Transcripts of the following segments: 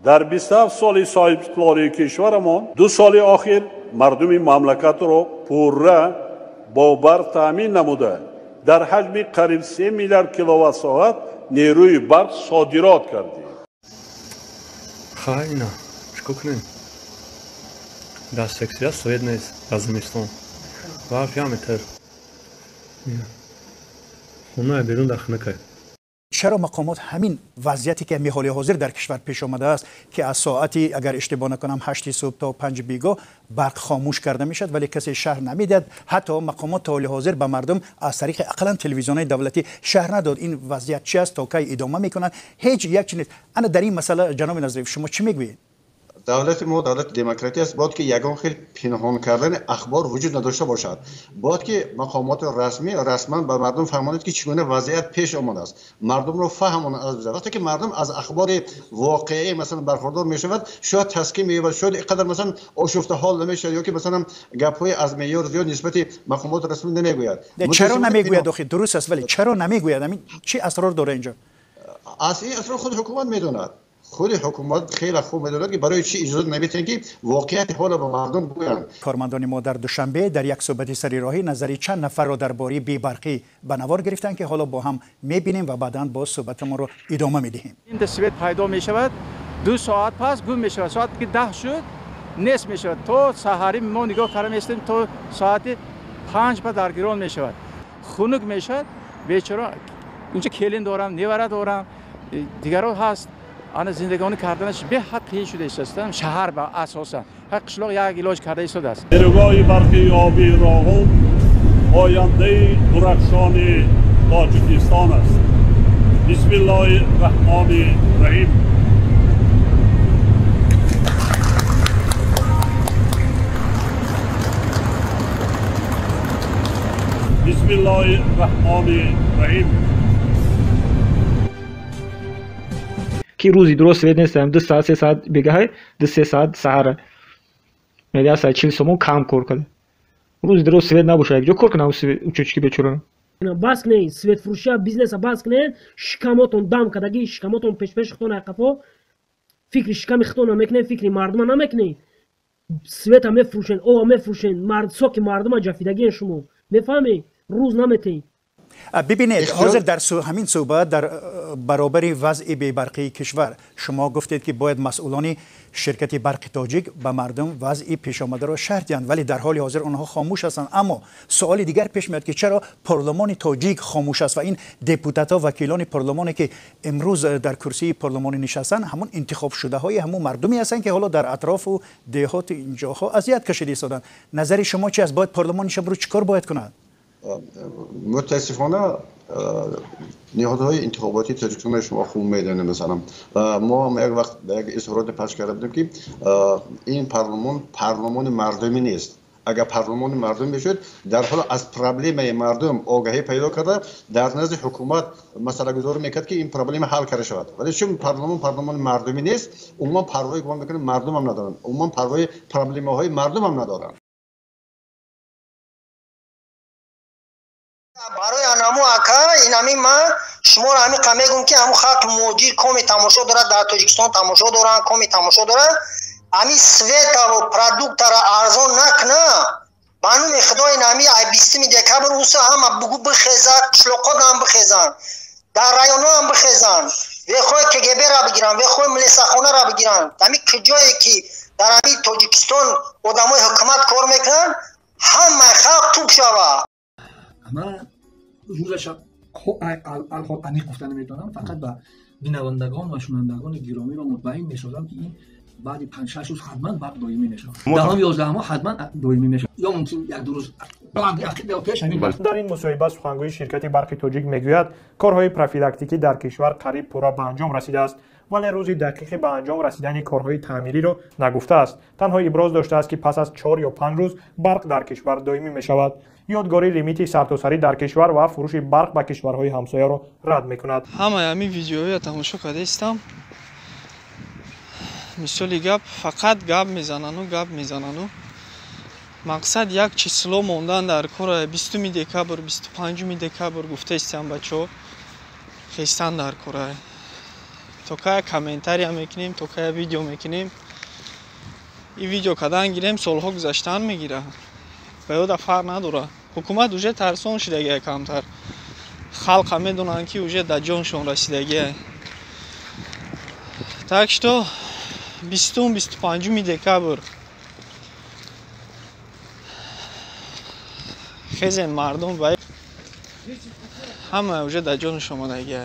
در 27 سال صاحب‌اقتداری کشورمان 2 سال اخیر مردم مملکت را پوره با برق تامین نموده در حجم قریب 3 میلیارد کیلووات ساعت نیروی برق صادرات کردیم. خیلی چیکار کنیم؟ دست سکسیه سوید نیست از زمستان برق یامتر خونه بیرون داخل نکرد. چرا مقامات همین وضعیتی که می حال حاضر در کشور پیش آمده است که از ساعتی اگر اشتباه نکنم 8 صبح تا 5 بیگاه برق خاموش کرده میشد ولی کسی شهر نمیداد، حتی مقامات تا حال حاضر به مردم از طریق اقلا تلویزیون‌های دولتی شهر نداد این وضعیت چی است تا کی ادامه میکنند هیچ یک چیز. انا در این مسئله جناب نظریف شما چی میگویید؟ دولت ما دولت دموکراتی است، باید که یگان خیلی پنهان کردن اخبار وجود نداشته باشد، باید که مقامات رسمی رسما به مردم فهماند که چگونه وضعیت پیش آمده است، مردم رو فهماند از بزرگ. وقتی که مردم از اخبار واقعی مثلا برخوردار میشود شاید تسکین مییابد، شاید اینقدر مثلا آشفته حال نمیشه یا که مثلا گپ‌های از معیار زیاد نسبت مقامات رسمی نمیگوید. چرا نمیگوید؟ آخه درست است ولی چرا نمیگوید؟ همین چی اسرار داره اینجا؟ از این اسرار خود حکومت میدوند. خود حکومت خیلی خوب می‌داند که برای چی اجازه نمی‌دهند که واقعیت حال به مردم بگویند. کارمندان ما در دوشنبه در یک صحبت سریراهی نظری چند نفر را درباره بی‌برقی به نوار گرفتند که حالا با هم می‌بینیم و بعداً با صحبت ما رو ادامه می‌دهیم. این سویت پیدا می‌شود 2 ساعت پس گم می‌شود، ساعت که 10 شد نصف می‌شود، تو سحری ما نگاه کردیم استیم تو ساعت 5 بعد درگیران می‌شود، خنک می‌شود. بیچاره اینجا کلین دارم نیوره دارم دیگران هست آن زندگانی کردنش به حد شده است. شهر با اساسا هر قشلاق یک علاج کرده شده است. نیروگاه برقی آبی راهو آینده درخشان تاجیکستان است. بسم الله الرحمن الرحیم. بسم الله الرحمن الرحیم. که روزی درست سوید نیستم 2 ساعت 3 ساعت بگه 2-3 ساعت سهره میگه ساعت 40 سومو کم کار کنه روزی درست سوید نباشه یک جو کار کنه چوچکی بچورن باز کنه سوید فروشی بیزنس باز کنه شکماتون دام کداگی شکماتون پیش خطون اقفو فکر شکم خطون نمیکنه فکر مردم نمیکنه سوید هم میفروشن او هم میفروشن مرد سوک مردم جفیدگی شما میفهمی روز نمیتی. ببینید حاضر در همین صحبت در برابر وضع بی‌برقی کشور شما گفتید که باید مسئولان شرکت برق تاجیک به مردم وضع پیش آمده را شرح دهند ولی در حال حاضر آنها خاموش هستند. اما سوالی دیگر پیش میاد که چرا پارلمان تاجیک خاموش است و این دپوتات‌ها وکیلان پارلمانی که امروز در کرسی پارلمانی نشستند همون انتخاب شده های همون مردمی هستند که حالا در اطراف و دهات اینجاها اذیت کشیده شدند. نظر شما چی است؟ باید پارلمانش رو چیکار باید کند؟ متاسفانه نهادهای انتخاباتی تاجیکستان شما خوب میدونید مثلا ما هم یک وقت یک اظهارات پخش کردیم که این پارلمان مردمی نیست. اگر پارلمان مردم بشد در حال از پرابلم مردم آگاهی پیدا کرده در نزد حکومت مسئله گذاری میکرد که این پرابلم حل کرده شود ولی چون پارلمان مردمی نیست عموما پروا گمان میکنه مردم هم ندارن عموما پروای پرابلم های مردم هم ندارن. برای انامو اکا اینامی ما شما را همی قمیگم که همو خاک موجی کمی تماشا دارد در تاجیکستان تماشا دارن کمی تماشا دارد همی سویتا و پرادوکت را ارزان نکنه بانوم خدای نامی 20 دکبر روسا هم بگو بخیزن شلوقات هم بخیزن در رایون هم بخیزن و خواه کگبه را بگیرن و خواه ملیساخونه را بگیرن همی کجایی که در همی تاجیکستان آدمای حکومت کار میکنن همه خاک توک شوه. من روزش الحال عمیق گفتن نمیتونم فقط به بینندگان و شنوندگان گرامی را مطمئن می‌سازم که این بعد 5-6 روز حتما برق دائمی میشه. 10-11 ماه حتما دائمی میشه. یا ممکن یک دو روز در این مصاحبه سخنگوی شرکت برق تاجیک میگوید کارهای پروفیلاکتیکی در کشور قریب پورا به انجام رسیده است ولی روزی دقیق به انجام رسیدن کارهای تعمیری را نگفته است. تنها ابراز داشته است که پس از 4 یا 5 روز برق در کشور دائمی می شود. یادگاری لیمیت سرتاسری در کشور و فروش برق به کشورهای همسایه را رد می کند. همه همین ویدیوهای تماشا کرده استم. مثالی گپ فقط گپ میزنن و мақсад як число мондан дар кор 20 декабр 25 декабр гуфта истам бачо хистан дар кор то ка комментария мекунем то ка видео мекунем и видео кадан гирем солҳо гузаштан мегира ба ёда фарқ надора ҳукумат уже тарсон шидагия камтар халқ медонанд ки уже дар ҷоншон расидагия так что 20-25 декабр хезен мардум бай ҳама уже дар ҷоншон омадагия.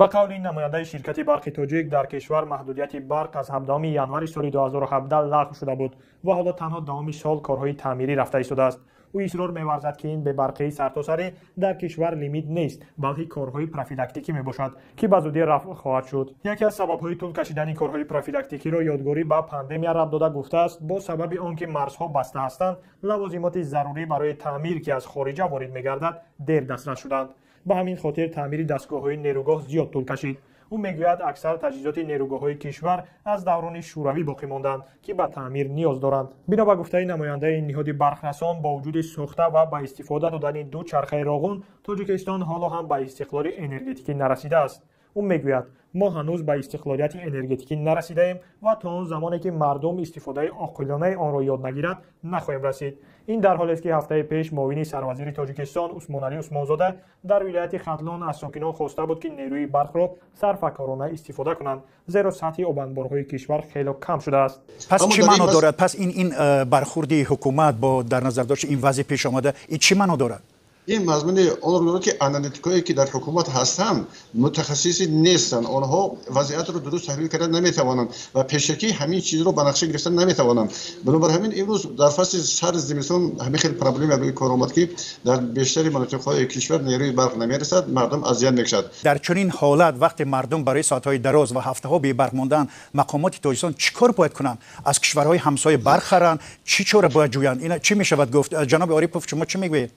ба қавли намояндаи ширкати барқи тоҷик дар кишвар маҳдудияти барқ аз 17 январи соли 2017 лағв шуда буд ва ҳоло танҳо давоми сол корҳои таъмирӣ рафта истодааст. ӯ исрор меварзад ки ин бебарқии сартосарӣ дар кишвар лимит нест балки корҳои профилактикӣ мебошад ки ба зудӣ рафъ хоҳад шуд. яке аз сабабҳои тӯл кашидани корҳои профилактикиро ёдгорӣ ба пандемия рабт дода гуфтааст бо сабаби он ки марзҳо баста ҳастанд лавозимоти зарурӣ барои таъмир ки аз хориҷа ворид мегардад дер дастрас шуданд. ба ҳамин хотир таъмири дастгоҳҳои нерӯгоҳ зиёд тӯл кашид. ӯ мегӯяд аксар таҷҳизоти нерӯгоҳҳои кишвар аз даврони шӯравӣ боқӣ монданд ки ба таъмир ниёз доранд. бино ба гуфтаи намояндаи ниҳоди барқрасон бо вуҷуди сохта ва ба истифода додани ду чархаи роғун тоҷикистон ҳоло ҳам ба истиқлоли энергетикӣ нарасидааст. ӯ мегӯяд мо ҳанӯз ба истиқлолияти энергетикӣ нарасидаем ва то он замоне ки мардум истифодаи оқилонаи онро ёд нагирад нахоҳем расид. ин дар ҳолест ки ҳафтаи пеш муовини сарвазири тоҷикистон усмоналӣ усмонзода дар вилояти хатлон аз сокинон хоста буд ки нерӯи барқро сарфакорона истифода кунанд зеро сатҳи обанборҳои кишвар хело кам шудааст. пас чӣ маъно дорад? пас ин бархурди ҳукумат бо дар назар дошти ин вазъи пешомада ин чӣ маъно дорад? این مضمون آن رو که آنالیتیکایی که در حکومت هستند متخصصی نیستند آنها وضعیت رو درست تحلیل کردن نمیتوانند و پیشکی همین چیز رو به نقشه گرفتن نمیتوانند بنابراین همین امروز در فصل سر زمستون همین خیلی پرابلم روی کار آمد که در بیشتر مناطق‌های کشور نیروی برق نمیرسد مردم اذیت میشد در چنین حالت وقتی مردم برای ساعت‌های دراز و هفته‌ها بی برق ماندن مقامات تاجیکستان چیکار باید کنند از کشورهای همسایه برق خرند چی چاره باید جویند اینا چی میشود گفت جناب آریپوف شما چی میگویید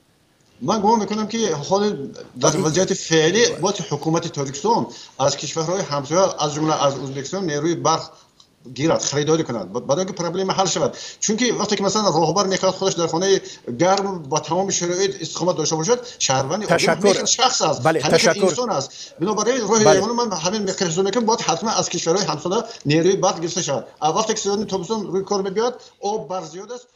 من گمان میکنم که حال در وضعیت فعلی با حکومت تاجیکستان از کشورهای همسایه از جمله از ازبکستان نیروی برق گیرد خریداری کند برای اینکه پرابلم حل شود چون که وقتی که مثلا راهبر میخواد خودش در خانه گرم با تمام شرایط استقامت داشته باشد شهروندی عادی شخص است همین انسان است بنابراین راه من همین میخوام میگم باید حتما از کشورهای همسایه نیروی برق گرفته شود وقتی که سیستم تابستون روی کار میاد آب بر زیاد است